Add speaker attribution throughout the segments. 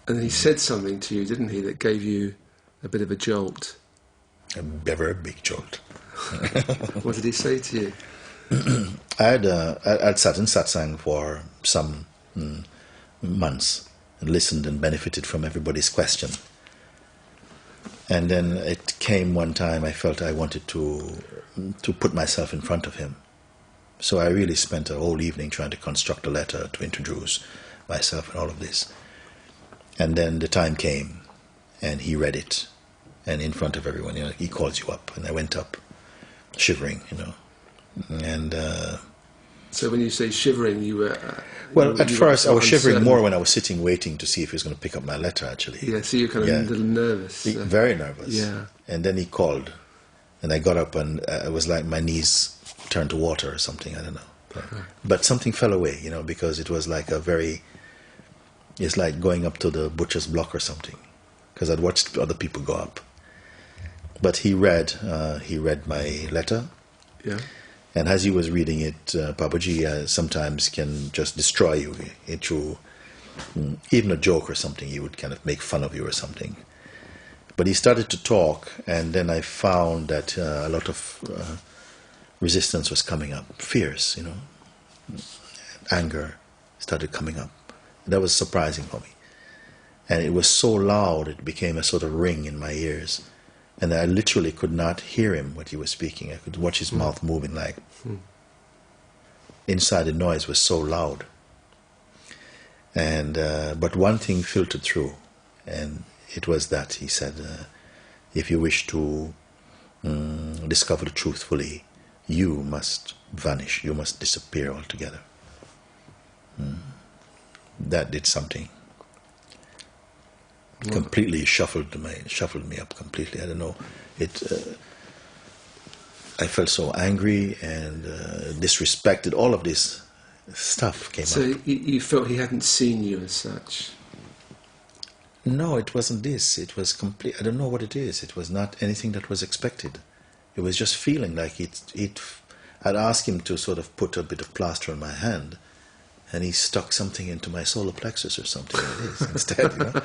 Speaker 1: And he said something to you, didn't he, that gave you a bit of a jolt?
Speaker 2: A very big jolt.
Speaker 1: What did he say to you?
Speaker 2: I'd sat in satsang for some months and listened and benefited from everybody's question. And then it came one time I felt I wanted to put myself in front of him. So I really spent a whole evening trying to construct a letter to introduce myself and all of this. And then the time came, and he read it, and in front of everyone, he calls you up, and I went up, shivering, and.
Speaker 1: So when you say shivering, you were.
Speaker 2: Well, at first I was shivering
Speaker 1: uncertain.
Speaker 2: more when I was sitting waiting to see if he was going to pick up my letter. Actually.
Speaker 1: Yeah, so you're kind of a little nervous.
Speaker 2: Very nervous.
Speaker 1: Yeah.
Speaker 2: And then he called, and I got up, and it was like my knees turned to water or something. I don't know, but something fell away, because it was like it's like going up to the butcher's block or something, because I'd watched other people go up. But he read my letter.
Speaker 1: Yeah.
Speaker 2: And as he was reading it, Papaji sometimes can just destroy you through even a joke or something. He would kind of make fun of you or something. But he started to talk, and then I found that a lot of resistance was coming up, fears, anger started coming up. That was surprising for me. And it was so loud, it became a sort of ring in my ears. And I literally could not hear him, what he was speaking. I could watch his mouth moving like... Inside the noise was so loud. And but one thing filtered through, and it was that he said, if you wish to discover the truth fully, you must vanish, you must disappear altogether. That did something. Completely shuffled me up completely. I don't know. I felt so angry and disrespected. All of this stuff came up.
Speaker 1: So you felt he hadn't seen you as such?
Speaker 2: No, it wasn't this. It was complete. I don't know what it is. It was not anything that was expected. It was just feeling like I'd asked him to sort of put a bit of plaster on my hand, and he stuck something into my solar plexus or something like this instead,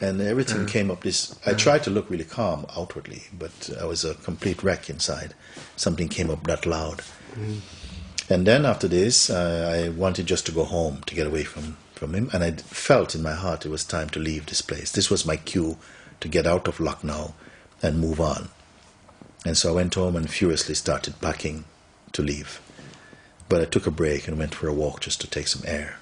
Speaker 2: And everything came up this... I tried to look really calm outwardly, but I was a complete wreck inside. Something came up that loud. And then after this, I wanted just to go home, to get away from him. And I felt in my heart it was time to leave this place. This was my cue to get out of Lucknow and move on. And so I went home and furiously started packing to leave. But I took a break and went for a walk just to take some air.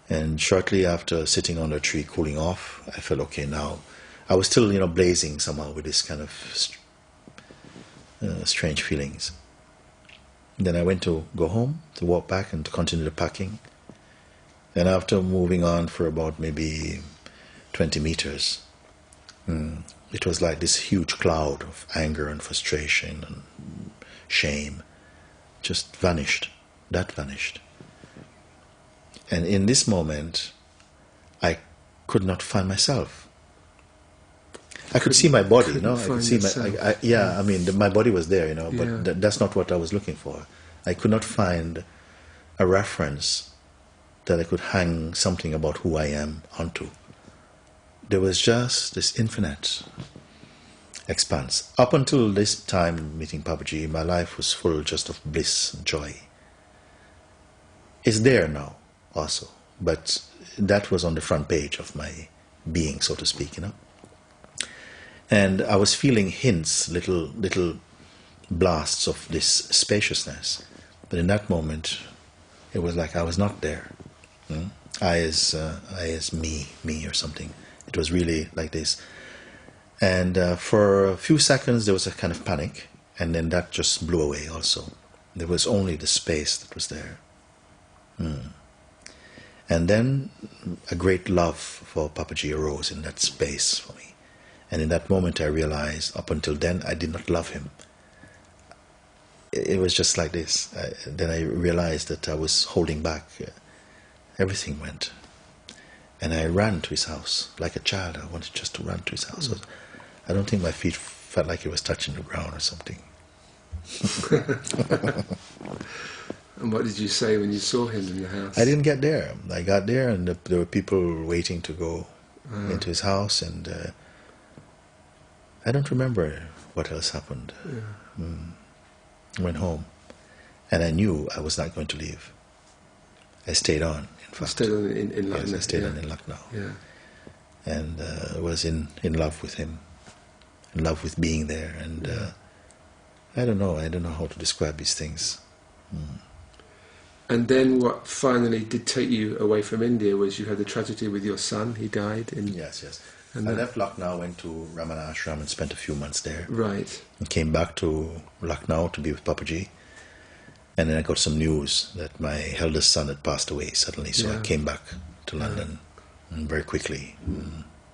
Speaker 2: And shortly after sitting under a tree cooling off, I felt okay now. I was still, blazing somehow with this kind of strange feelings. And then I went to go home, to walk back and to continue the packing. And after moving on for about maybe 20 meters, it was like this huge cloud of anger and frustration and shame just vanished. That vanished. And in this moment, I could not find myself. I could see my body, I could see my body was there, but that's not what I was looking for. I could not find a reference that I could hang something about who I am onto. There was just this infinite expanse. Up until this time, meeting Papaji, my life was full just of bliss and joy. It's there now. Also, but that was on the front page of my being, so to speak, And I was feeling hints, little blasts of this spaciousness. But in that moment, it was like I was not there. I as me or something. It was really like this. And for a few seconds, there was a kind of panic, and then that just blew away also. There was only the space that was there. And then a great love for Papaji arose in that space for me. And in that moment I realized, up until then, I did not love him. It was just like this. Then I realized that I was holding back. Everything went. And I ran to his house like a child. I wanted just to run to his house. I don't think my feet felt like it was touching the ground or something.
Speaker 1: And what did you say when you saw him in the house?
Speaker 2: I didn't get there. I got there, and there were people waiting to go into his house, and I don't remember what else happened.
Speaker 1: Yeah.
Speaker 2: Went home, and I knew I was not going to leave. I stayed on, in fact.
Speaker 1: Stayed on in Lucknow.
Speaker 2: Yes, I stayed on in Lucknow.
Speaker 1: Yeah.
Speaker 2: And was in love with him, in love with being there. And I don't know how to describe these things.
Speaker 1: And then what finally did take you away from India was you had the tragedy with your son. He died.
Speaker 2: Yes.
Speaker 1: And
Speaker 2: I left Lucknow, went to Ramana Ashram and spent a few months there.
Speaker 1: Right.
Speaker 2: And came back to Lucknow to be with Papaji. And then I got some news that my eldest son had passed away suddenly. So I came back to London very quickly.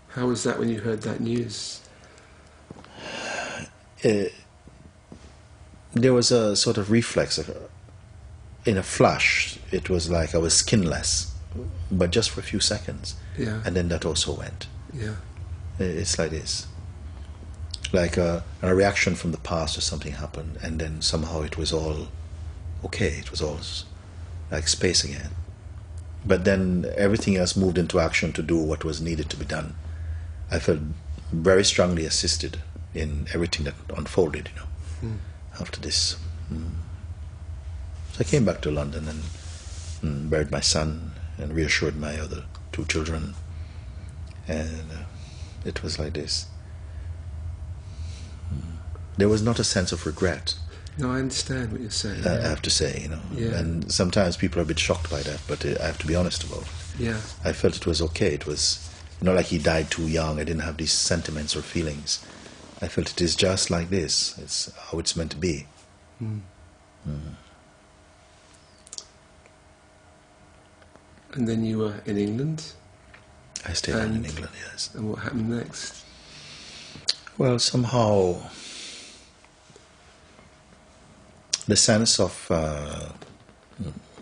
Speaker 1: How was that when you heard that news?
Speaker 2: There was a sort of reflex. In a flash, it was like I was skinless, but just for a few seconds.
Speaker 1: Yeah.
Speaker 2: And then that also went.
Speaker 1: Yeah.
Speaker 2: It's like this. Like a reaction from the past or something happened, and then somehow it was all okay. It was all like space again. But then everything else moved into action to do what was needed to be done. I felt very strongly assisted in everything that unfolded, after this. So I came back to London and buried my son and reassured my other two children. And it was like this. There was not a sense of regret.
Speaker 1: No, I understand what you're saying.
Speaker 2: I have to say,
Speaker 1: Yeah.
Speaker 2: And sometimes people are a bit shocked by that, but I have to be honest about it.
Speaker 1: Yeah.
Speaker 2: I felt it was okay. It was not like he died too young. I didn't have these sentiments or feelings. I felt it is just like this. It's how it's meant to be.
Speaker 1: And then you were in England?
Speaker 2: I stayed on in England, yes.
Speaker 1: And what happened next?
Speaker 2: Well, somehow the sense of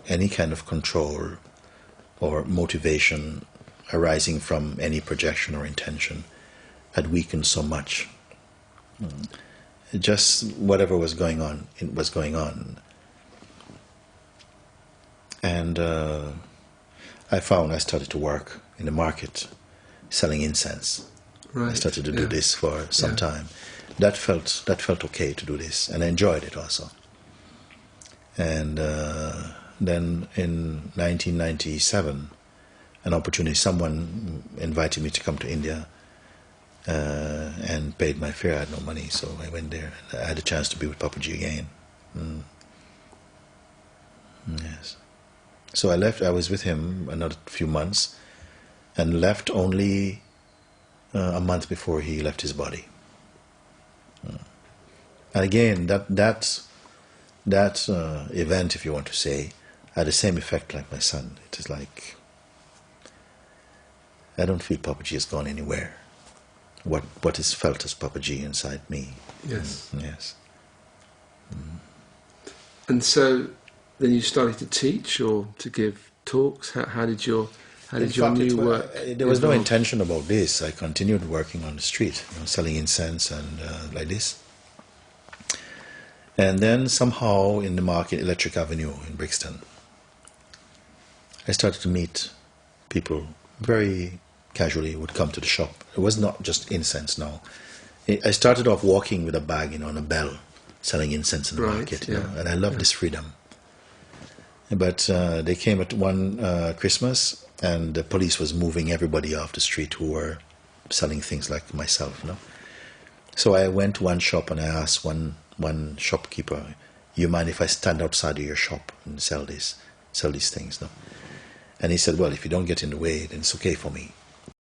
Speaker 2: any kind of control or motivation arising from any projection or intention had weakened so much. Just whatever was going on, it was going on. And I started to work in the market selling incense.
Speaker 1: Right.
Speaker 2: I started to do this for some time. That felt okay to do this, and I enjoyed it also. And then in 1997, an opportunity, someone invited me to come to India and paid my fare. I had no money, so I went there. And I had a chance to be with Papaji again. Yes. So I left. I was with him another few months, and left only a month before he left his body. And again, that event, if you want to say, had the same effect like my son. It is like, I don't feel Papaji has gone anywhere. What is felt as Papaji inside me.
Speaker 1: Yes.
Speaker 2: Yes.
Speaker 1: And so then you started to teach or to give talks? How did your new work
Speaker 2: There was no
Speaker 1: evolve?
Speaker 2: intention about this. I continued working on the street, selling incense and like this. And then somehow in the market, Electric Avenue in Brixton, I started to meet people very casually would come to the shop. It was not just incense now. I started off walking with a bag, on a bell, selling incense in the market, and I loved this freedom. But they came at one Christmas, and the police was moving everybody off the street who were selling things like myself, So I went to one shop and I asked one shopkeeper, "You mind if I stand outside of your shop and sell these things?" And he said, "Well, if you don't get in the way, then it's okay for me."